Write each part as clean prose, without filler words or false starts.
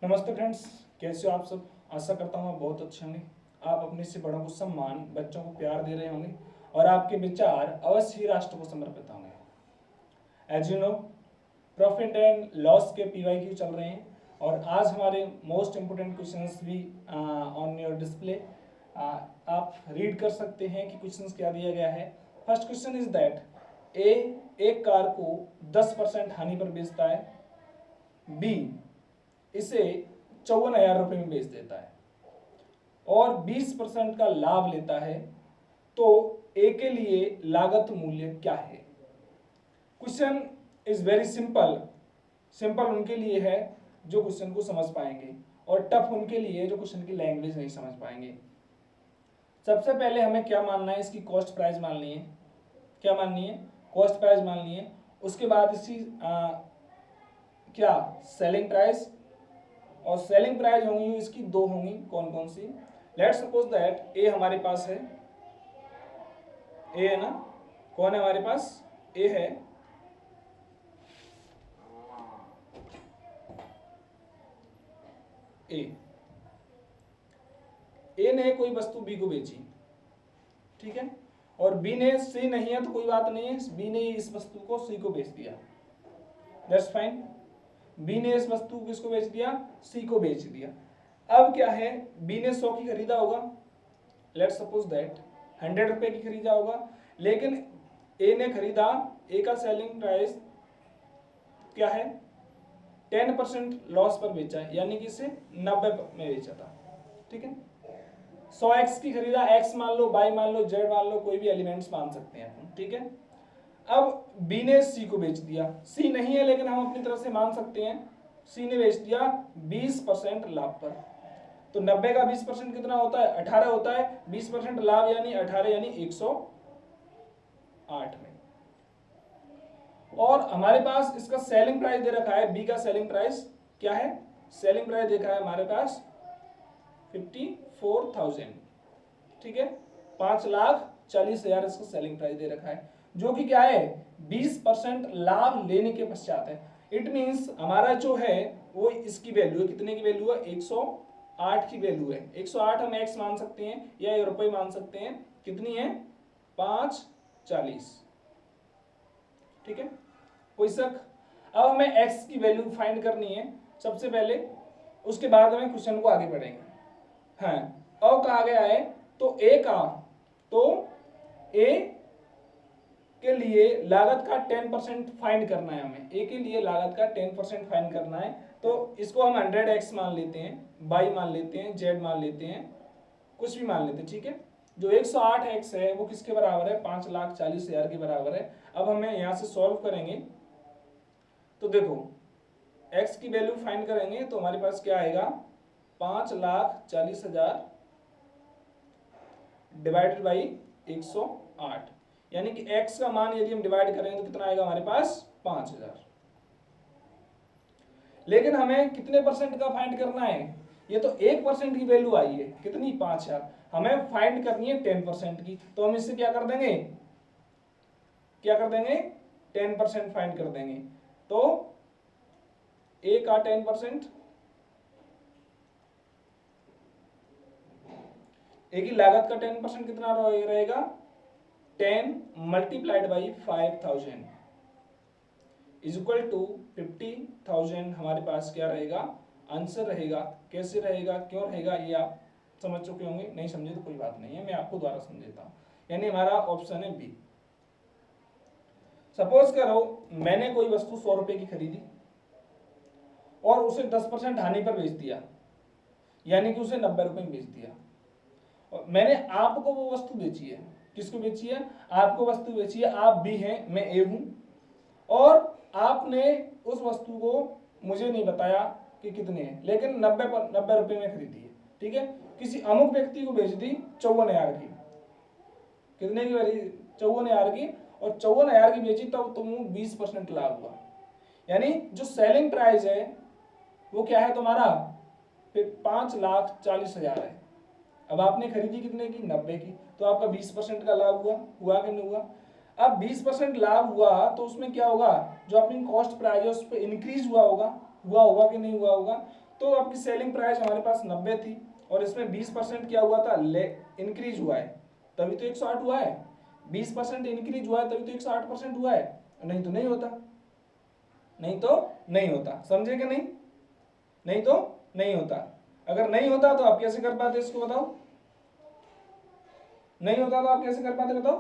नमस्ते फ्रेंड्स, कैसे हो आप सब। आशा करता हूँ आप बहुत अच्छे होंगे। आप अपने से बड़ों को सम्मान, बच्चों को प्यार दे रहे होंगे और आपके विचार अवश्य ही राष्ट्र को समर्पित होंगे। As you know, profit and loss के PYQ चल रहे हैं और आज हमारे मोस्ट इम्पोर्टेंट क्वेश्चंस भी ऑन योर डिस्प्ले। आप रीड कर सकते हैं कि क्वेश्चंस क्या दिया गया है। First question is that a एक कार को 10% हानि पर बेचता है, बी इसे 54,000 रुपये में बेच देता है और 20% का लाभ लेता है, तो ए के लिए लागत मूल्य क्या है। Question is very simple. Simple उनके लिए है जो क्वेश्चन को समझ पाएंगे और टफ उनके लिए जो क्वेश्चन की लैंग्वेज नहीं समझ पाएंगे। सबसे पहले हमें क्या मानना है, इसकी कॉस्ट प्राइस माननी है। क्या माननी है? कॉस्ट प्राइस माननी है। उसके बाद इसकी क्या सेलिंग प्राइस, और सेलिंग प्राइस होंगी इसकी दो होंगी। कौन कौन सी? लेट सपोज दैट ए हमारे पास है, ए है ना। कौन है हमारे पास? ए है। ए ने कोई वस्तु बी को बेची, ठीक है, और बी ने सी नहीं है तो कोई बात नहीं है, बी ने इस वस्तु को सी को बेच दिया, दैट्स फाइन। बी ने इस वस्तु को किसको बेच दिया? सी को बेच दिया। अब क्या है, बी ने 100 की खरीदा होगा, लेट सपोज दैट 100 रुपए की खरीदा होगा, लेकिन ए ने खरीदा, ए का सेलिंग प्राइस क्या है? 10% लॉस पर बेचा है, यानी कि इसे 90 में बेचा था, ठीक है। 100x की खरीदा, x मान लो, y मान लो, z मान लो, कोई भी एलिमेंट्स मान सकते हैं अपन, ठीक है। अब b ने c को बेच दिया, c नहीं है लेकिन हम अपनी तरफ से मान सकते हैं, c ने बेच दिया 20% लाभ पर। तो 90 का 20% कितना होता है? 18 होता है। 20% लाभ यानी 18 यानी 108 में। और हमारे पास इसका सेलिंग प्राइस दे रखा है, बी का सेलिंग प्राइस क्या है? सेलिंग प्राइस देखा है हमारे पास 54,000, ठीक है। 5,40,000 इसका सेलिंग प्राइस दे रखा है, जो कि क्या है? 20% लाभ लेने के पश्चात है। इट मींस हमारा जो है वो इसकी वैल्यू है, कितने की वैल्यू है? 108 की वैल्यू है। 108 हम एक्स मान सकते हैं या रुपए मान सकते हैं। कितनी है? 5,40, ठीक है, कोई शक? अब हमें एक्स की वैल्यू फाइंड करनी है सबसे पहले, उसके बाद हमें क्वेश्चन को आगे बढ़ेंगे। हाँ, अब कहा गया है तो ए के लिए लागत का 10% फाइंड करना है हमें। ए के लिए लागत का 10% फाइंड करना है, तो इसको हम 100x मान लेते हैं, y मान लेते हैं, z मान लेते हैं, कुछ भी मान लेते हैं, ठीक है। जो 108x है वो किसके बराबर है? 5,40,000 के बराबर है। अब हमें यहां से सॉल्व करेंगे तो देखो, x की वैल्यू फाइंड करेंगे तो हमारे पास क्या आएगा? 5,40,000 डिवाइडेड बाई 108, यानी कि x का मान यदि हम डिवाइड करेंगे तो कितना आएगा हमारे पास? 5,000। लेकिन हमें कितने परसेंट का फाइंड करना है? ये तो 1% की वैल्यू आई है, कितनी? 5,000। हमें फाइंड करनी है 10% की, तो हम इससे क्या कर देंगे? 10% फाइंड कर देंगे। तो ए का 10%, ए की लागत का 10% कितना रहेगा? 10 multiplied by 5,000 is equal to 50,000। हमारे पास क्या रहेगा? आंसर रहेगा। कैसे रहेगा, क्यों रहेगा, ये आप समझ चुके होंगे। नहीं समझे तो कोई बात नहीं है, मैं आपको दोबारा समझेता हूं। यानी हमारा ऑप्शन है बी। सपोज करो मैंने कोई वस्तु 100 रुपए की खरीदी और उसे 10% हानि पर बेच दिया, यानी कि उसे 90 रुपए में बेच दिया। और मैंने आपको वो वस्तु बेची है। किसको बेची है? आपको वस्तु बेची है। आप बी हैं, मैं ए हूं, और आपने उस वस्तु को मुझे नहीं बताया कि कितने हैं, लेकिन 90 रुपए में खरीदी है, ठीक है। किसी अमुक व्यक्ति को बेच दी 54,000 की। कितने की? 54,000 की। और 54,000 की बेची तब तुम 20% लाभ हुआ, यानी जो सेलिंग प्राइस है वो क्या है तुम्हारा? फिर 5,40,000 है। अब आपने खरीदी कितने की? 90 की। तो आपका 20% का लाभ हुआ कि नहीं हुआ? अब 20% लाभ हुआ तो उसमें क्या होगा? जो अपनी कॉस्ट प्राइस है उस पर इंक्रीज हुआ होगा कि नहीं हुआ होगा? तो आपकी सेलिंग प्राइस हमारे पास 90 थी और इसमें 20% क्या हुआ था, इंक्रीज हुआ है, तभी तो 108 हुआ है। 20% इंक्रीज हुआ है तभी तो 108% हुआ है, नहीं तो नहीं होता, नहीं तो नहीं होता। समझे कि नहीं? नहीं तो नहीं होता। अगर नहीं होता तो आप कैसे कर पाते इसको बताओ? नहीं होता तो आप कैसे कर पाते बताओ?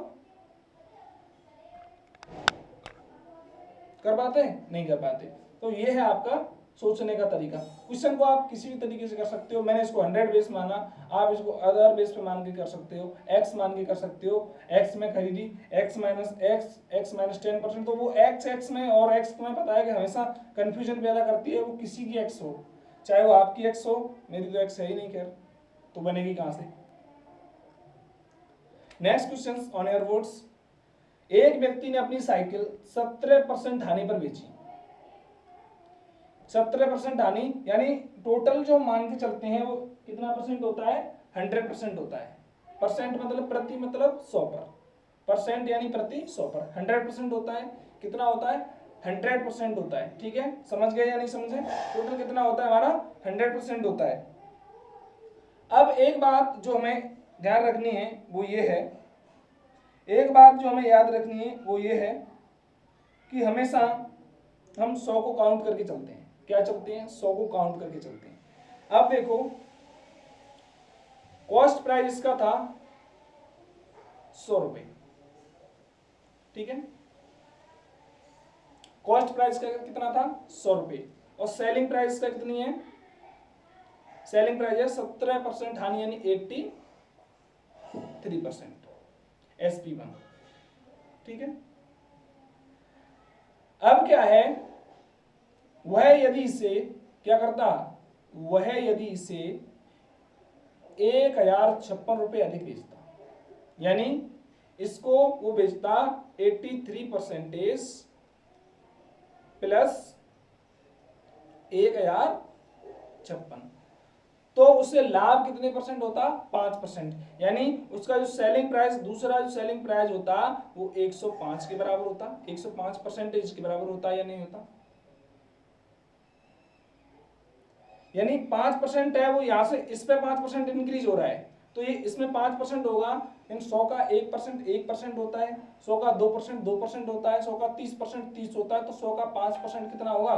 कर पाते? नहीं कर पाते। तो ये है आपका सोचने का तरीका। क्वेश्चन को आप किसी भी तरीके से कर सकते हो। मैंने इसको 100 बेस माना, आप इसको अदर बेस पे मान के कर सकते हो, x मान के कर सकते हो। x में खरीदी, x माइनस 10%, तो वो x में और x तुम्हें पता है कि हमेशा कंफ्यूजन पैदा करती है, वो किसी की x हो, चाहे वो आपकी x हो, मेरी तो x है ही नहीं, खैर तो बनेगी कहां से। Next question on your boards. एक व्यक्ति ने अपनी साइकिल 17% हानि पर बेची। 17% हानि यानी टोटल जो मान के चलते हैं वो कितना परसेंट होता है, 100% होता है। परसेंट मतलब प्रति, मतलब 100 पर, परसेंट यानी प्रति 100 पर 100% होता है। कितना होता है, 100% होता है। ठीक है, समझ गए या नहीं समझे? टोटल कितना होता है हमारा, 100% होता है। अब एक बात जो हमें ध्यान रखनी है वो ये है, एक बात जो हमें याद रखनी है वो ये है कि हमेशा हम 100 को काउंट करके चलते हैं। क्या चलते हैं, 100 को काउंट करके चलते हैं। अब देखो, कॉस्ट प्राइस इसका था 100 रुपए, ठीक है, कॉस्ट प्राइस का कितना था, 100 रुपए, और सेलिंग प्राइस का कितनी है, सेलिंग प्राइस है 17% हानि यानी 83% SP1, ठीक है। अब क्या है, वह यदि इसे क्या करता, वह यदि इसे 1056 रुपए अधिक बेचता, यानी इसको वो बेचता 83% प्लस 1056, तो उससे लाभ कितने परसेंट होता, 5%, यानी उसका जो सेलिंग प्राइस, दूसरा जो सेलिंग प्राइस होता वो 105 के बराबर होता, 105% के बराबर होता या नहीं होता। यानी 5% है वो, यहां से इस पे 5% इंक्रीज हो रहा है, तो ये इसमें 5% होगा, इन 100 का 1% होता है, 100 का 2% होता है, 100 का 30% 30 होता है, तो 100 का 5% कितना होगा,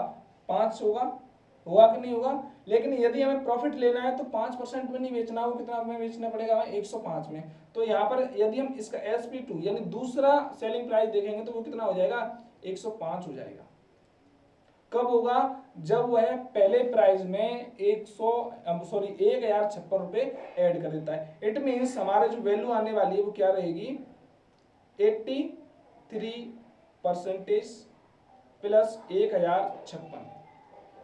5 होगा, होगा कि नहीं होगा। लेकिन यदि हमें प्रॉफिट लेना है तो 5% में नहीं बेचना, वो कितना हमें बेचना पड़ेगा, 105 में। तो यहाँ पर यदि हम इसका SP2 यानी दूसरा सेलिंग प्राइस देखेंगे तो वो कितना हो जाएगा, 105 हो जाएगा। कब होगा, जब वह पहले प्राइस में 1056 रुपए ऐड कर देता है। इट मीन्स हमारे जो वैल्यू आने वाली है वो क्या रहेगी, 83% प्लस 1056,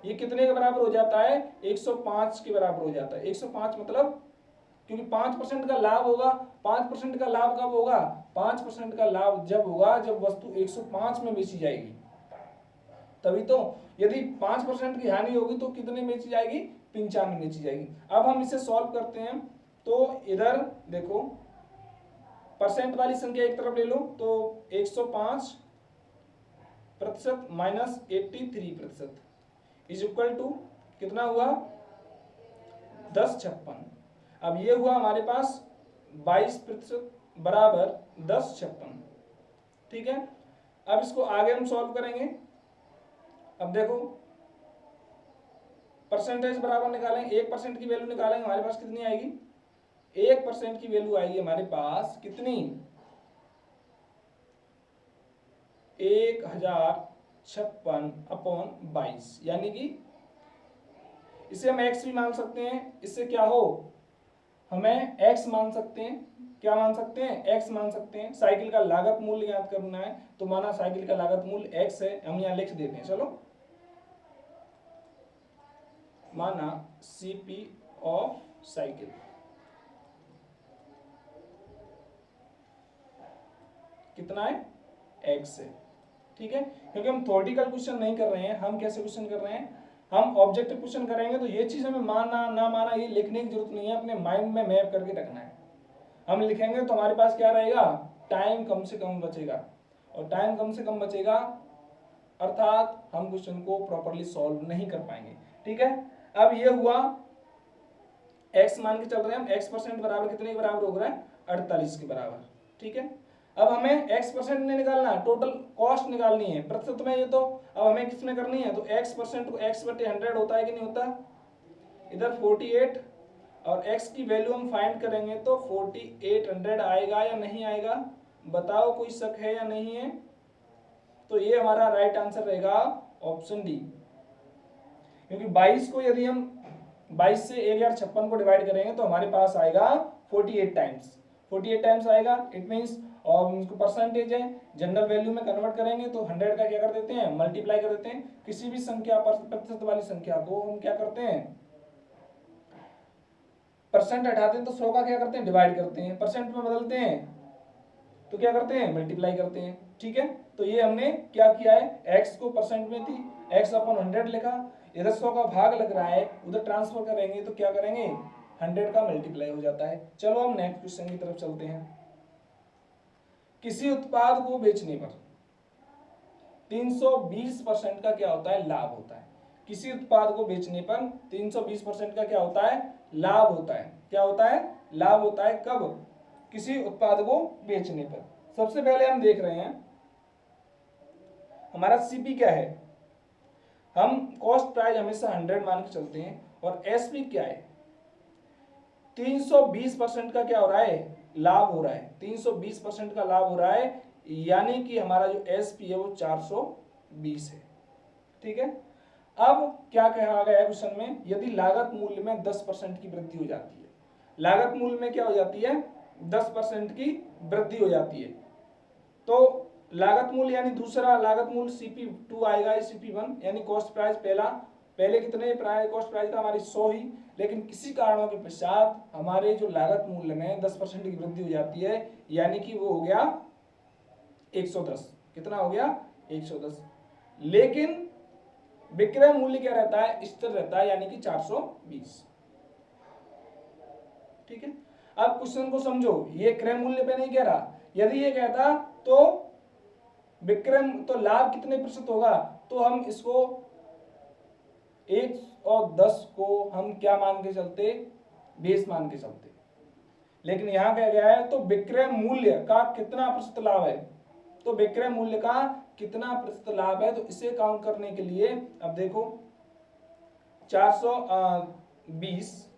ये कितने के बराबर हो जाता है, 105 के बराबर हो जाता है। 105 मतलब, क्योंकि 5% का लाभ होगा, 5% का लाभ कब होगा, 5% का लाभ जब होगा जब वस्तु 105 में बेची जाएगी, तभी तो। यदि 5% की हानि होगी तो कितने में बेची जाएगी, 95 में बेची जाएगी। अब हम इसे सॉल्व करते हैं, तो इधर देखो परसेंट वाली संख्या एक तरफ ले लो, तो 105% माइनस 83% इज इक्वल टू कितना हुआ, 1056। अब ये हुआ हमारे पास 22% बराबर 1056, ठीक है। अब इसको आगे हम सॉल्व करेंगे। अब देखो परसेंटेज बराबर निकालेंगे, 1% की वैल्यू निकालेंगे, हमारे पास कितनी आएगी, 1% की वैल्यू आएगी हमारे पास कितनी, 1056/22, यानी कि इसे हम x भी मान सकते हैं, इससे क्या हो, हमें x मान सकते हैं, क्या मान सकते हैं, x मान सकते हैं। साइकिल का लागत मूल्य याद करना है, तो माना साइकिल का लागत मूल्य x है, हम यहां लिख देते हैं, चलो माना CP ऑफ साइकिल कितना है, x है, ठीक है। क्योंकि हम थ्योरेटिकल क्वेश्चन नहीं कर रहे हैं, हम कैसे क्वेश्चन कर रहे हैं, हम ऑब्जेक्टिव क्वेश्चन करेंगे, तो ये चीज हमें माना ना माना ये लिखने की जरूरत नहीं है, अपने माइंड में मैप करके रखना है। हम लिखेंगे तो हमारे पास क्या रहेगा, टाइम कम से कम बचेगा, और टाइम कम से कम बचेगा अर्थात हम क्वेश्चन को प्रॉपर्ली सॉल्व नहीं कर पाएंगे, ठीक है। अब ये हुआ x मान के चल रहे हैं हम, x% बराबर कितने के बराबर हो रहा है 48 के बराबर। ठीक है, अब हमें x% नहीं निकालना, टोटल कॉस्ट निकालनी है प्रतिशत में। ये तो अब हमें किसमें करनी है, तो x% को x/100 होता है कि नहीं होता, इधर 48 और x की वैल्यू हम फाइंड करेंगे तो 4800 आएगा या नहीं आएगा, बताओ कोई शक है या नहीं है। तो ये हमारा राइट आंसर रहेगा ऑप्शन डी, क्योंकि 22 को यदि हम 22 से 1056 को डिवाइड करेंगे तो हमारे पास आएगा 48 टाइम्स आएगा। इट मीन्स और इसको परसेंटेज है, जनरल वैल्यू में कन्वर्ट करेंगे तो 100 का क्या कर देते हैं, मल्टीप्लाई कर देते हैं। किसी भी संख्या पर प्रतिशत वाली संख्या को हम क्या करते हैं, परसेंट हटाते हैं तो 100 का क्या करते हैं, डिवाइड करते हैं, परसेंट में बदलते हैं तो क्या करते हैं, मल्टीप्लाई करते हैं। ठीक है, तो ये हमने क्या किया है, x को परसेंट में थी x/100 लिखा, इधर 100 का भाग लग रहा है, उधर ट्रांसफर करेंगे तो क्या करेंगे, 100 का मल्टीप्लाई हो जाता है। चलो हम नेक्स्ट क्वेश्चन की तरफ चलते हैं। किसी उत्पाद को बेचने पर 320% का क्या होता है, लाभ होता है। किसी उत्पाद को बेचने पर 320% का क्या होता है, लाभ होता है। क्या होता है, लाभ होता है। कब, किसी उत्पाद को बेचने पर। सबसे पहले हम देख रहे हैं हमारा सीपी क्या है, हम कॉस्ट प्राइस हमेशा 100 मान के चलते हैं, और एसपी क्या है, 320% का क्या हो रहा है, लाभ हो रहा है। 320% का लाभ हो रहा है, यानी कि हमारा जो एसपी है वो 420 है। ठीक है, अब क्या कहा गया है क्वेश्चन में, यदि लागत मूल्य में 10% की वृद्धि हो जाती है, लागत मूल्य में क्या हो जाती है, 10% की वृद्धि हो जाती है, तो लागत मूल्य यानी दूसरा लागत मूल्य CP2 आएगा, CP1 यानी कॉस्ट प्राइस पहले कितने प्राइस, कॉस्ट प्राइस था हमारी 100 ही, लेकिन किसी कारणों के पश्चात हमारे जो लागत मूल्य में 10% की वृद्धि हो जाती है, यानी कि वो हो गया 110। कितना हो गया, 110। लेकिन विक्रय मूल्य क्या रहता है, स्थिर रहता है, यानी कि 420। ठीक है, अब क्वेश्चन को समझो, ये क्रय मूल्य पे नहीं कह रहा, यदि ये कहता तो विक्रय तो लाभ कितने प्रतिशत होगा, तो हम इसको 110 को हम क्या मान के चलते, बेस मान के चलते। लेकिन यहां क्या गया है, तो विक्रय मूल्य का कितना प्रतिशत लाभ है, तो विक्रय मूल्य का कितना प्रतिशत लाभ है, तो इसे काउंट करने के लिए अब देखो 420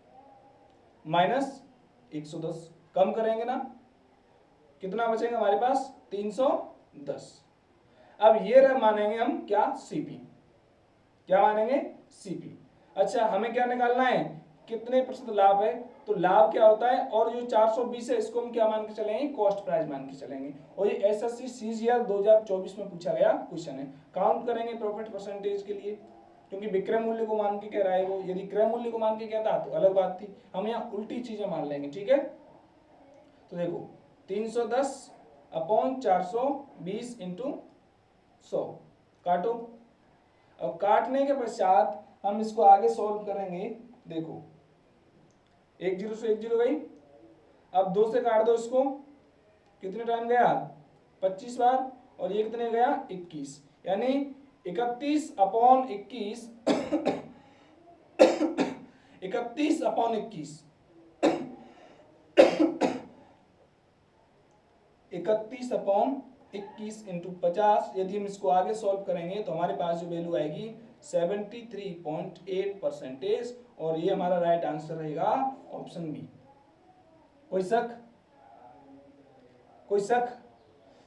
माइनस 110 कम करेंगे ना, कितना बचेगा हमारे पास, 310। अब ये मानेंगे हम क्या, सीपी, क्या मानेंगे, सीपी। अच्छा, हमें क्या निकालना है, कितने प्रतिशत लाभ है, तो लाभ क्या होता है, और जो 420 है इसको हम क्या मान के चलेंगे, कॉस्ट प्राइस मान के चलेंगे। और ये एसएससी सीजीएल 2024 में पूछा गया क्वेश्चन है। काउंट करेंगे प्रॉफिट परसेंटेज के लिए, क्योंकि विक्रय मूल्य को मान के कह रहा है वो, यदि क्रय मूल्य को मान के कहता तो अलग बात थी, हम यहाँ उल्टी चीजें मान लेंगे। ठीक है, तो देखो 310 अपॉन 420 इंटू 100 काटो, और काटने के पश्चात हम इसको आगे सॉल्व करेंगे। देखो 1 0 से 1 0 गई, अब 2 से काट दो इसको, कितने टाइम गया, 25 बार, और ये कितने गया, 21, यानी 31 अपॉन 21 31 अपॉन 21 31 अपॉन 21 इंटू 50, यदि हम इसको आगे सॉल्व करेंगे तो हमारे पास जो वैल्यू आएगी 73.8%, और ये हमारा राइट आंसर रहेगा ऑप्शन बी। कोई शक, कोई शक,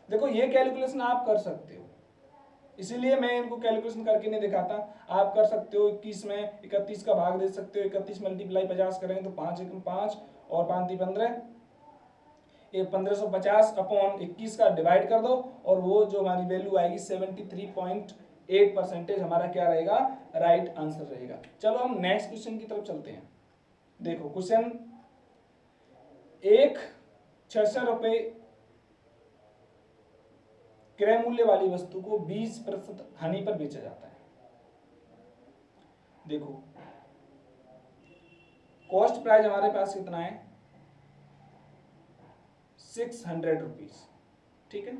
देखो ये कैलकुलेशन आप कर सकते हो, इसीलिए मैं इनको कैलकुलेशन करके नहीं दिखाता, आप कर सकते हो। 21 में 31 का भाग दे सकते हो, 31 मल्टीप्लाई 50 करेंगे तो 5 एकम 5 और 5 3 15, ये 1550 अपॉन 21 का डिवाइड कर दो, और वो जो हमारी वैल्यू आएगी 73.8% हमारा क्या रहेगा, राइट आंसर रहेगा। चलो हम नेक्स्ट क्वेश्चन की तरफ चलते हैं। देखो क्वेश्चन, एक 600 रुपए क्रय मूल्य वाली वस्तु को 20% हानि पर बेचा जाता है। देखो कॉस्ट प्राइस हमारे पास कितना है, 600 रुपीज। ठीक है,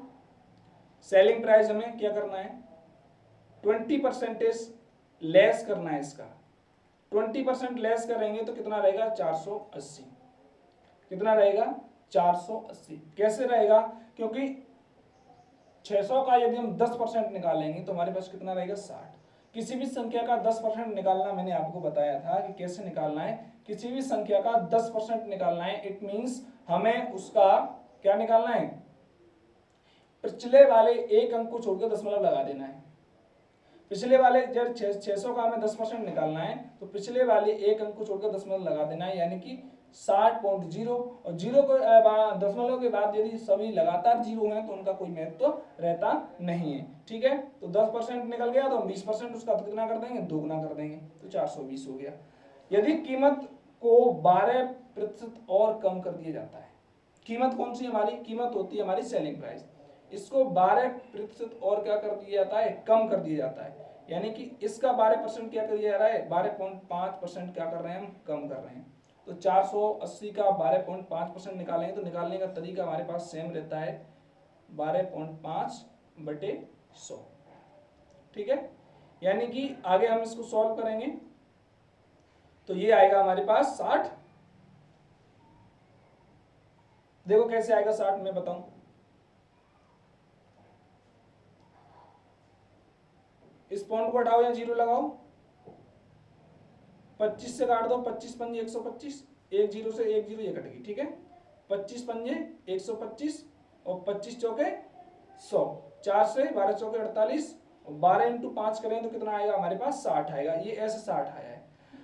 सेलिंग प्राइस हमें क्या करना है, 20% लेस करना है इसका, 20% लेस करेंगे तो कितना रहेगा 480। कितना रहेगा 480। कैसे रहेगा, क्योंकि 600 का यदि हम 10% निकालेंगे तो हमारे पास कितना रहेगा 60। किसी भी संख्या का 10% निकालना मैंने आपको बताया था कि कैसे निकालना है। किसी भी संख्या का 10% निकालना है, इट मींस हमें उसका क्या निकालना है, पिछले वाले एक अंक को छोड़कर दशमलव लगा देना है। पिछले वाले जब 600 का हमें 10% निकालना है तो पिछले वाले एक अंक को छोड़कर दशमलव लगा देना है, यानी कि 60.0। और जीरो को दशमलव के बाद यदि सभी लगातार जीरो हैं तो उनका कोई महत्व तो रहता नहीं है। ठीक है, तो 10% निकल गया तो हम 20% उसका तो कितना कर देंगे, दोगुना कर देंगे, तो 420 हो गया। यदि कीमत को 12% और कम कर दिया जाता है, कीमत कौन सी हमारी कीमत होती है हमारी सेलिंग प्राइस, इसको 12% और क्या कर दिया जाता है, कम कर दिया जाता है, यानी कि इसका 12% क्या कर दिया जा रहा है, 12.5% क्या कर रहे हैं हम, कम कर रहे हैं। तो 480 का 12.5% निकालेंगे तो निकालने का तरीका हमारे पास सेम रहता है, 12.5/100। ठीक है, यानी कि आगे हम इसको सॉल्व करेंगे तो ये आएगा हमारे पास 60। देखो कैसे आएगा 60, मैं बताऊं। इस पॉइंट को हटाओ या जीरो लगाओ, 25 से काट दो, 25 पंजे 125, एक जीरो से एक जीरो ये कट गई। ठीक है, 25 पंजे 125 और 25 चौके 100, 4 से 12 चौके 48 और 12 इंटू 5 करें तो कितना आएगा हमारे पास 60 आएगा। ये ऐसे 60 आया है।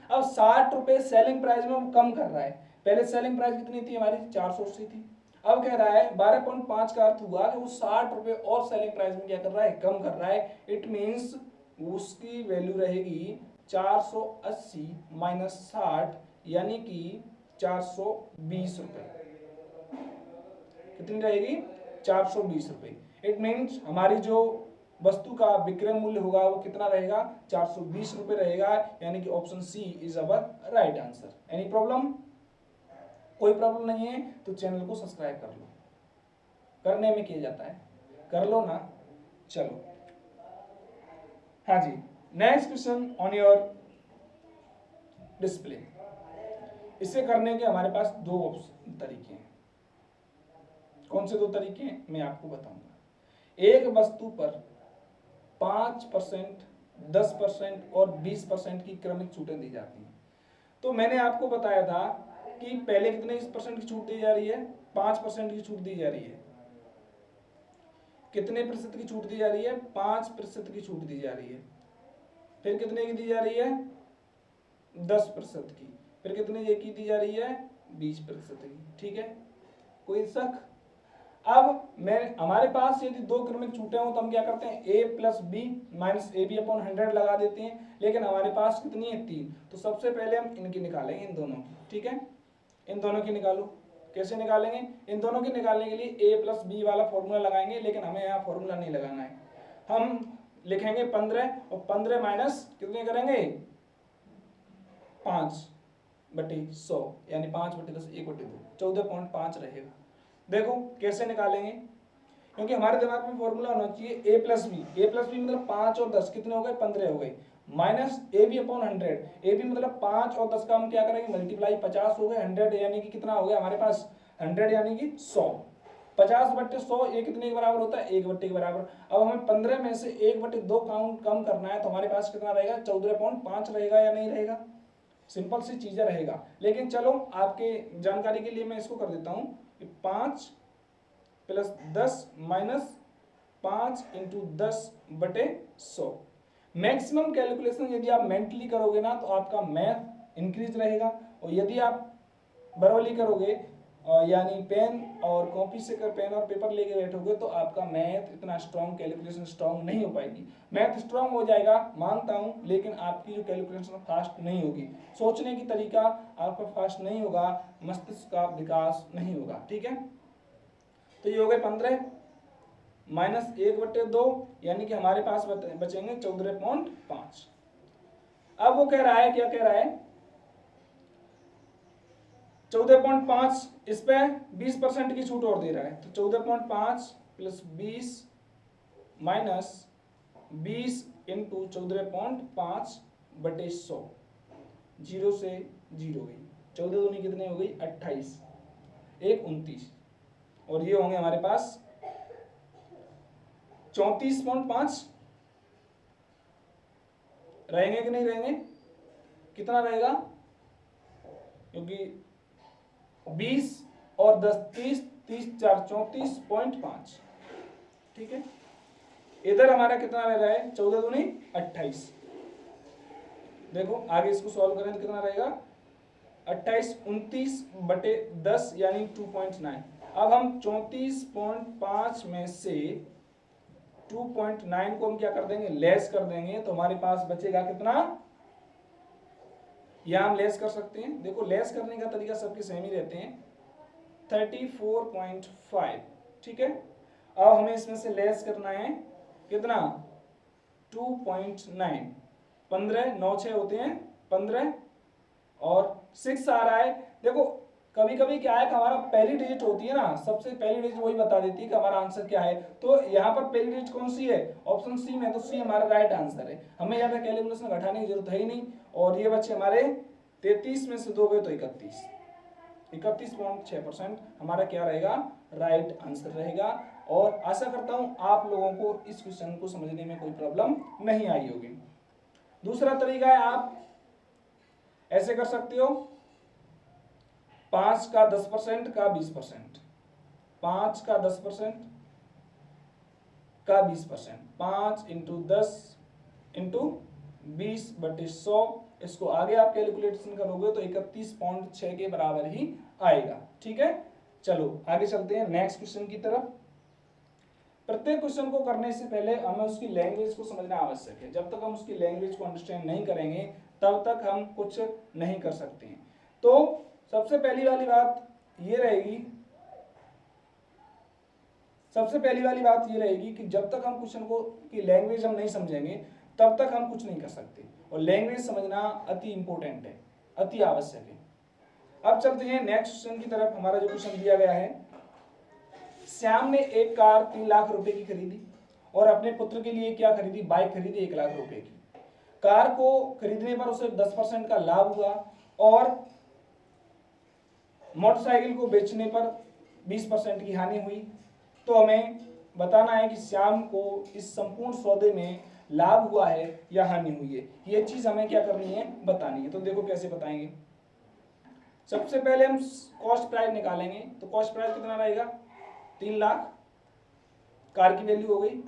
अब 60 रुपए सेलिंग प्राइस में हम कम कर रहा है। पहले सेलिंग प्राइस कितनी थी हमारी, 480 थी। अब कह रहा है 12.5 का अर्थ हुआ कि वो 60 रुपए और सेलिंग प्राइस में क्या कर रहा है, कम कर रहा है। इट मींस उसकी वैल्यू रहेगी 480 माइनस 60, यानी कि 420 रुपए। कितनी रहेगी, 420 रुपए। इट मींस हमारी जो वस्तु का विक्रय मूल्य होगा वो कितना रहेगा, 420 रुपए रहेगा, यानी कि option C is our right answer. Any problem, कोई प्रॉब्लम नहीं है तो चैनल को सब्सक्राइब कर लो, करने में किया जाता है, कर लो ना। चलो हाँ जी, next question on your display. इसे करने के हमारे पास दो तरीके हैं। कौन से दो तरीके हैं मैं आपको बताऊंगा। एक वस्तु पर 5%, 10% और 20% की क्रमिक छूटें दी जाती हैं। तो मैंने आपको बताया था कि पहले कितने % की छूट दी जा रही है, 5% की छूट दी जा रही है। कितने प्रतिशत की छूट दी जा रही है, 5% की छूट दी जा रही है। फिर कितने की दी जा रही है, 10% की। फिर कितने की दी जा रही है, 20% की। ठीक है, कोई शक। अब मैं हमारे पास यदि दो क्रमिक छूटे हो तो हम क्या करते हैं, a plus b minus a b upon 100 लगा देते हैं। लेकिन हमारे पास कितनी है, 3। तो सबसे पहले हम इनकी निकालेंगे, इन दोनों की। ठीक है, इन दोनों की निकालो। कैसे निकालेंगे, इन दोनों की निकालने के लिए a प्लस बी वाला फॉर्मूला लगाएंगे, लेकिन हमें यहाँ फॉर्मूला नहीं लगाना है। हम लिखेंगे 15 और 15 माइनस कितने करेंगे, 5/100, यानी 5/10 1/2, 14.5 रहेगा। देखो कैसे निकालेंगे, क्योंकि हमारे दिमाग में फॉर्मूला होना चाहिए a प्लस बी मतलब 5 और 10 कितने हो गए, 15 हो गए, minus a b upon 100, a b मतलब 5 और 10 का हम क्या करेंगे, मल्टीप्लाई, 50 हो गए, 100 यानी कि कितना हो गया हमारे पास, 100 यानी कि 100। 50/100 ये कितने के बराबर होता है, 1/2 के बराबर। अब हमें 15 में से 1/2 काउंट कम करना है तो हमारे पास कितना रहेगा, 14.5 रहेगा या नहीं रहेगा। सिंपल सी चीजें रहेगा। लेकिन चलो आपके जानकारी के लिए मैं इसको कर देता हूं, 5 plus 10 minus 5 into 10/100। Maximum calculation यदि आप मेंटली करोगे ना तो आपका मैथ इंक्रीज रहेगा, और यदि आप वर्बली करोगे यानी पेन और कॉपी से कर, पेन और पेपर लेके बैठोगे तो आपका मैथ इतना स्ट्रॉन्ग, कैलकुलेशन स्ट्रॉन्ग नहीं हो पाएगी। मैथ स्ट्रॉन्ग हो जाएगा मानता हूं, लेकिन आपकी जो कैलकुलेशन फास्ट नहीं होगी, सोचने की तरीका आपका फास्ट नहीं होगा, मस्तिष्क का विकास नहीं होगा। ठीक है, तो ये हो गए 15 माइनस 1/2, यानी कि हमारे पास बचेंगे 14.5। अब वो कह रहा है, क्या कह रहा है, 14.5, इस पे 20% की छूट और दे रहा है। तो 14.5 प्लस 20 माइनस 20 इंटू 14.5/100, जीरो से जीरो गई, 14 दूनी कितने हो गई 28, 1 29, और ये होंगे हमारे पास 34.5 रहेंगे कि नहीं रहेंगे, कितना रहेगा, क्योंकि 20 और 10 30, 30 4 34.5, ठीक है। इधर हमारा कितना रह रहा है, 14 दूनी 28, देखो आगे इसको सॉल्व करें तो कितना रहेगा 28 29/10 यानी 2.9। अब हम 34.5 में से 2.9 को हम क्या कर देंगे, लेस कर देंगे, तो हमारे पास बचेगा कितना, यहां हम लेस कर सकते हैं, देखो लेस करने का तरीका सबके सेम ही रहते हैं, 34.5, ठीक है। अब हमें इसमें से लेस करना है कितना, 2.9, 15 9 6 होते हैं 15, और 6 आ रहा है। देखो कभी कभी क्या है कि हमारा पहली डिजिट होती है ना, सबसे पहली डिजिट वही बता देती है कि हमारा आंसर क्या है, तो यहाँ पर पहली डिजिट कौन सी है, ऑप्शन सी में, तो सी हमारा राइट आंसर है, हमें ज्यादा कैलकुलेशन घटाने की जरूरत है ही नहीं। और ये बच्चे हमारे 33 में से 2 गए तो 31.6% हमारा क्या रहेगा, राइट आंसर रहेगा। और आशा करता हूं आप लोगों को इस क्वेश्चन को समझने में कोई प्रॉब्लम नहीं आई होगी। दूसरा तरीका है, आप ऐसे कर सकते हो, 5 का 10% का 20%, 5 का 10% का 20%, 5 इंटू 10 इंटू 20/100, इसको आगे आप कैलकुलेशन करोगे तो 31.6 के बराबर ही आएगा, ठीक है। चलो आगे चलते हैं नेक्स्ट क्वेश्चन की तरफ। प्रत्येक क्वेश्चन को करने से पहले हमें उसकी लैंग्वेज को समझना आवश्यक है, जब तक हम उसकी लैंग्वेज को अंडरस्टैंड नहीं करेंगे तब तक हम कुछ नहीं कर सकते हैं। तो सबसे पहली वाली बात ये रहेगी, कि जब तक हम क्वेश्चन को की लैंग्वेज हम नहीं समझेंगे तब तक हम कुछ नहीं कर सकते, और लैंग्वेज समझना अति इंपॉर्टेंट है, अति आवश्यक है। अब चलते हैं नेक्स्ट क्वेश्चन की तरफ। हमारा जो क्वेश्चन दिया गया है, श्याम ने एक कार 3 लाख रुपए की खरीदी और अपने पुत्र के लिए क्या खरीदी, बाइक खरीदी 1 लाख रुपए की। कार को खरीदने पर उसे 10% का लाभ हुआ और मोटरसाइकिल को बेचने पर 20% की हानि हुई। तो हमें बताना है कि श्याम को इस संपूर्ण सौदे में लाभ हुआ है या हानि हुई है, ये चीज हमें क्या करनी है, बतानी है। तो देखो कैसे बताएंगे, सबसे पहले हम कॉस्ट प्राइस निकालेंगे, तो कॉस्ट प्राइस कितना रहेगा, 3 लाख कार की वैल्यू हो गई,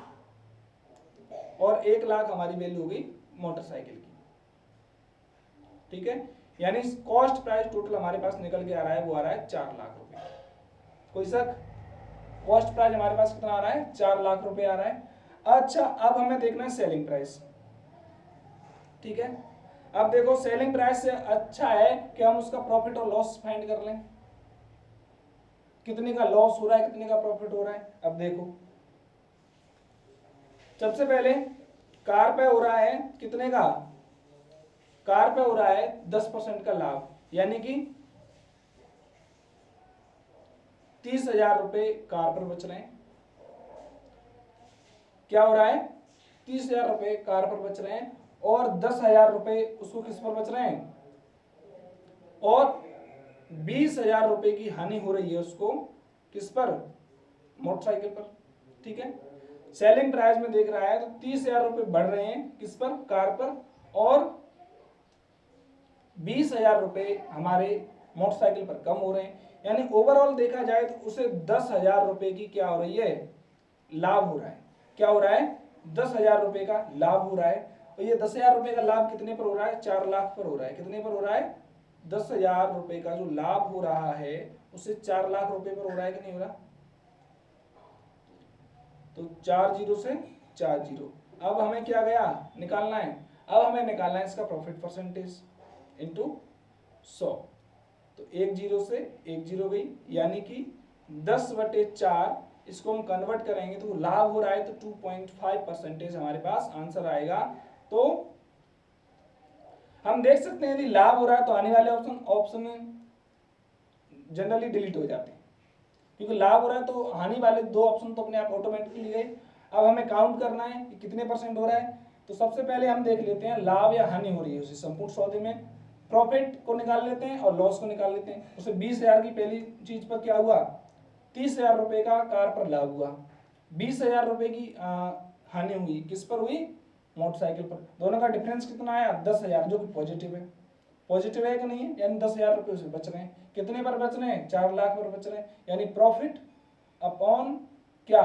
और 1 लाख हमारी वैल्यू हो गई मोटरसाइकिल की, ठीक है। यानी कॉस्ट प्राइस टोटल हमारे पास निकल के आ रहा है, वो आ रहा है 4 लाख रुपए। कोई शक, कॉस्ट प्राइस हमारे पास कितना आ रहा है, 4 लाख रुपए आ रहा है। अच्छा अब हमें देखना है सेलिंग प्राइस, ठीक है। अब देखो सेलिंग प्राइस से अच्छा है कि हम उसका प्रॉफिट और लॉस फाइंड कर लें, कितने का लॉस हो रहा है कितने का प्रॉफिट हो रहा है। अब देखो सबसे पहले कार पे हो रहा है कितने का, कार पे हो रहा है 10% का लाभ, यानी कि 30,000 रुपए कार पर बच रहे हैं। क्या हो रहा है, 30,000 रुपए कार पर बच रहे हैं, और 10,000 रुपए उसको किस पर बच रहे हैं, और 20,000 रुपए की हानि हो रही है उसको किस पर, मोटरसाइकिल पर, ठीक है। सेलिंग प्राइस में देख रहा है तो 30,000 रुपए बढ़ रहे हैं किस पर, कार पर, और 20,000 रुपए हमारे मोटरसाइकिल पर कम हो रहे हैं। यानी ओवरऑल देखा जाए तो उसे 10,000 रुपए की क्या हो रही है, लाभ हो रहा है। क्या हो रहा है, 10,000 रुपए का लाभ हो रहा है। और ये 10,000 रुपए का लाभ कितने पर हो रहा है, 4 लाख पर हो रहा है। कितने पर हो रहा है, 10,000 रुपए का जो लाभ हो रहा है उसे 4 लाख रुपए पर हो रहा है कि नहीं हो रहा। तो 4 जीरो से 4 जीरो। अब हमें क्या गया, निकालना है, अब हमें निकालना है इसका प्रॉफिट परसेंटेज इंटू 100। तो 1 जीरो से 1 जीरो गई, यानी कि 10/4, इसको हम कन्वर्ट करेंगे तो लाभ हो रहा है तो 2.5% हमारे पास आंसर आएगा। तो हम देख सकते हैं यदि लाभ हो रहा है तो आने वाले ऑप्शन जनरली डिलीट हो जाते हैं, क्योंकि लाभ हो रहा है तो हानि वाले 2 ऑप्शन तो अपने आप ऑटोमेटिकली गए। अब हमें काउंट करना है कि कितने परसेंट हो रहा है। तो सबसे पहले हम देख लेते हैं लाभ या हानि हो रही है उसे संपूर्ण सौदे में। प्रॉफिट को निकाल लेते हैं और लॉस को निकाल लेते हैं। उसे 20,000 की पहली चीज पर क्या हुआ, 30,000 रुपए का कार पर लाभ हुआ, 20,000 रुपए की हानि हुई, किस पर हुई, मोटरसाइकिल पर। दोनों का डिफरेंस कितना आया, 10,000, जो कि पॉजिटिव है। पॉजिटिव है कि नहीं है, यानी 10,000 रुपए उसे बच रहे हैं। कितने पर बच रहे हैं, 4 लाख पर बच रहे हैं। यानी प्रॉफिट अपॉन क्या,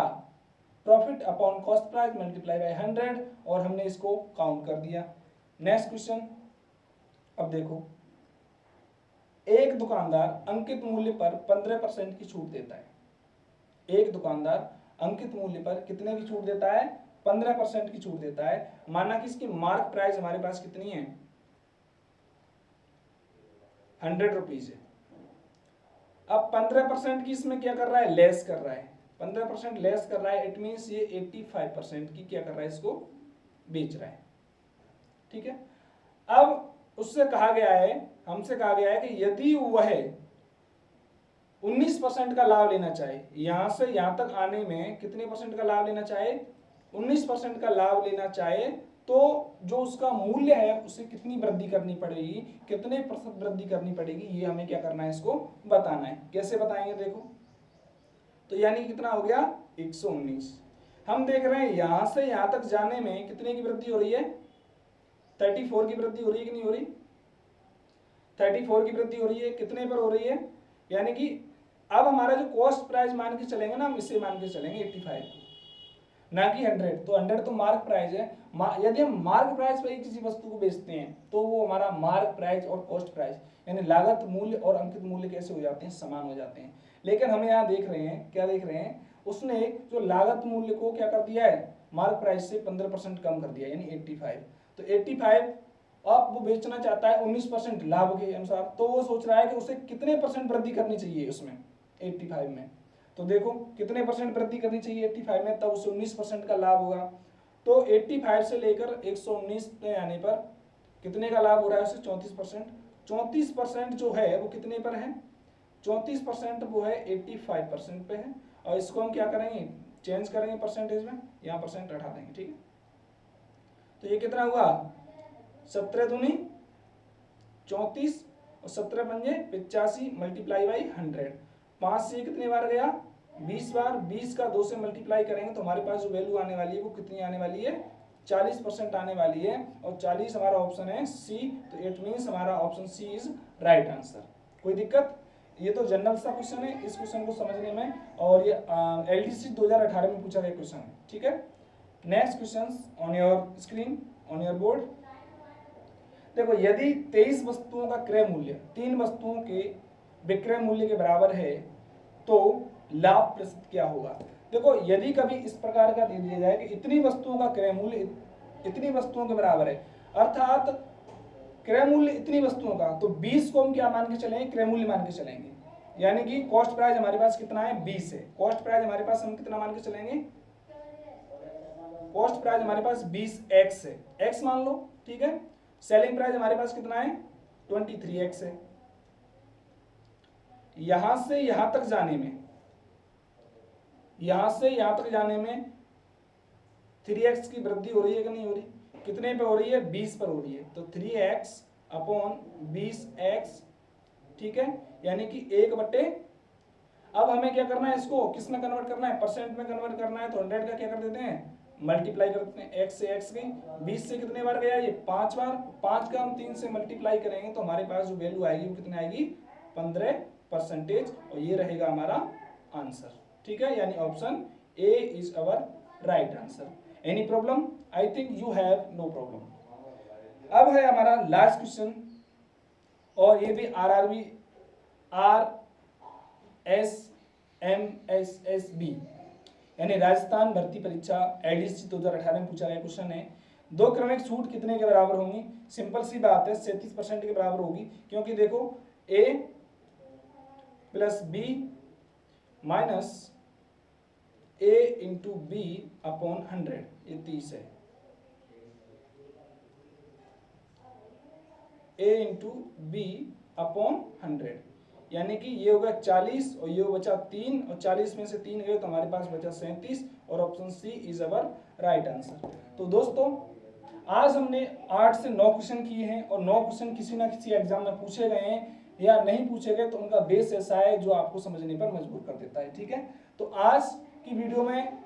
profit upon cost price multiply by 100, और हमने इसको काउंट कर दिया। नेक्स्ट क्वेश्चन, अब देखो, एक दुकानदार अंकित मूल्य पर 15% की छूट देता है। एक दुकानदार अंकित मूल्य पर कितने की छूट देता है, 15% की छूट देता है। माना कि इसकी मार्क प्राइस हमारे पास कितनी है, 100 रुपीज है। अब 15% की इसमें क्या कर रहा है, लेस कर रहा है, 15% लेस कर रहा है। इट मीन्स ये 85% की क्या कर रहा है, इसको बेच रहा है। ठीक है, अब उससे कहा गया है, हमसे कहा गया है कि यदि वह 19% का लाभ लेना चाहे, यहां से यहां तक आने में कितने परसेंट का लाभ लेना चाहे, 19% का लाभ लेना चाहे, तो जो उसका मूल्य है उसे कितनी वृद्धि करनी पड़ेगी, कितने प्रतिशत वृद्धि करनी पड़ेगी, ये हमें क्या करना है, इसको बताना है। कैसे बताएंगे, देखो तो यानी कितना हो गया, 119। हम देख रहे हैं यहां से यहां तक जाने में कितने की वृद्धि हो रही है, 34 की वृद्धि हो रही है कि नहीं हो रही, 34 की वृद्धि हो रही है। कितने पर हो रही है, यानी कि अब हमारा जो कॉस्ट प्राइस मान के चलेंगे ना, हम इसे मान के चलेंगे 85 ना कि 100। तो 100 तो मार्क प्राइस है। यदि हम मार्क प्राइस पर किसी वस्तु को बेचते हैं तो वो हमारा मार्क प्राइस और कॉस्ट प्राइस यानी लागत मूल्य और अंकित मूल्य कैसे हो जाते हैं, समान हो जाते हैं। लेकिन हम यहाँ देख रहे हैं, क्या देख रहे हैं, उसने जो लागत मूल्य को क्या कर दिया है, मार्क प्राइस से 15% कम कर दिया, यानी 85। तो 85 अब वो बेचना चाहता है 19% लाभ के अनुसार, तो वो सोच रहा है कि उसे कितने परसेंट वृद्धि करनी चाहिए उसमें, 85 में। तो देखो कितने परसेंट वृद्धि करनी चाहिए 85 में, तब उसे 19% का लाभ होगा। तो 85 से लेकर 119 पे आने पर कितने का लाभ हो रहा है उसे, 34%। 34% जो है वो कितने पर है, 34% वो है 85% पे है। और इसको हम क्या करेंगे, चेंज करेंगे परसेंटेज में, यहाँ परसेंट हटा देंगे। ठीक है, तो ये कितना हुआ, 17 दूनी 34 और 17 पंजे 85 मल्टीप्लाई बाई 100। 5 से कितने बार गया, 20 बार। 20 का 2 से मल्टीप्लाई करेंगे तो हमारे पास जो वैल्यू आने वाली है वो कितनी आने वाली है, 40% आने वाली है। और 40 हमारा ऑप्शन है सी। तो इट मीन्स हमारा option C is right answer. कोई दिक्कत, ये तो जनरल सा क्वेश्चन है, इस क्वेश्चन को समझने में, और ये एलडीसी 2018 में पूछा गया क्वेश्चन है। ठीक है, next question on your screen, on your board. देखो, यदि 23 वस्तुओं का क्रय मूल्य 3 वस्तुओं के विक्रय मूल्य के बराबर है तो लाभ प्रतिशत क्या होगा। देखो, यदि कभी इस प्रकार का दे दिया जाए कि इतनी वस्तुओं का क्रय मूल्य इतनी वस्तुओं के बराबर है, अर्थात क्रय मूल्य इतनी वस्तुओं का, तो 20 को हम क्या मान के चलेंगे, क्रय मूल्य मान के चलेंगे। यानी कि कॉस्ट प्राइस हमारे पास कितना है, 20 है। कॉस्ट प्राइस हमारे पास हम कितना मान के चलेंगे, कॉस्ट प्राइस हमारे पास 20x है, x मान लो। ठीक है, सेलिंग प्राइस हमारे पास कितना है, 23x है। यहां से यहां तक जाने में, यहां से यहां तक जाने में 3x की वृद्धि हो रही है कि नहीं हो रही, कितने पे हो रही है, 20 पर हो रही है। तो 3x अपॉन 20x, ठीक है, यानी कि 1/। अब हमें क्या करना है, इसको किस में कन्वर्ट करना है, परसेंट में कन्वर्ट करना है। तो 100 का क्या कर देते हैं, मल्टीप्लाई करते हैं, x से x गई, 20 से कितने बार गया, ये 5 बार। 5 का हम 3 से मल्टीप्लाई करेंगे तो हमारे पास जो वैल्यू आएगी वो कितनी आएगी, 15%, और ये रहेगा हमारा आंसर। ठीक है, यानी option A is our right answer. Any problem, I think you have no problem. अब है हमारा लास्ट क्वेश्चन, और ये भी RRB RSMSSB यानी राजस्थान भर्ती परीक्षा एलडीसी 2018 में पूछा गया क्वेश्चन है। 2 क्रमिक छूट कितने के बराबर होंगी, सिंपल सी बात है, 37% के बराबर होगी। क्योंकि देखो, A plus B minus A into B upon 100, ये 30 है। A इंटू B अपॉन 100, यानी कि ये होगा 40 और ये बचा 3, और 40 में से 3 गए तो हमारे पास बचा 37, और option C is our right answer. तो दोस्तों, आज हमने 8 से 9 क्वेश्चन किए हैं और 9 क्वेश्चन किसी ना किसी एग्जाम में पूछे गए हैं या नहीं पूछे गए, तो उनका बेस ऐसा है जो आपको समझने पर मजबूर कर देता है। ठीक है, तो आज की वीडियो में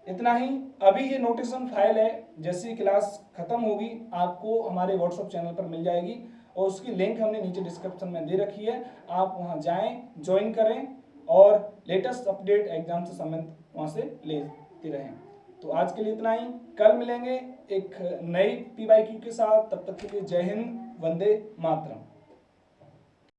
इतना ही। अभी ये नोटिफिकेशन फाइल है, जैसी क्लास खत्म होगी आपको हमारे व्हाट्सएप चैनल पर मिल जाएगी और उसकी लिंक हमने नीचे डिस्क्रिप्शन में दे रखी है। आप वहां जाएं, ज्वाइन करें और लेटेस्ट अपडेट एग्जाम से संबंधित वहां से लेते रहें। तो आज के लिए इतना ही, कल मिलेंगे एक नई PYQ के साथ। तब तक के लिए जय हिंद, वंदे मातरम।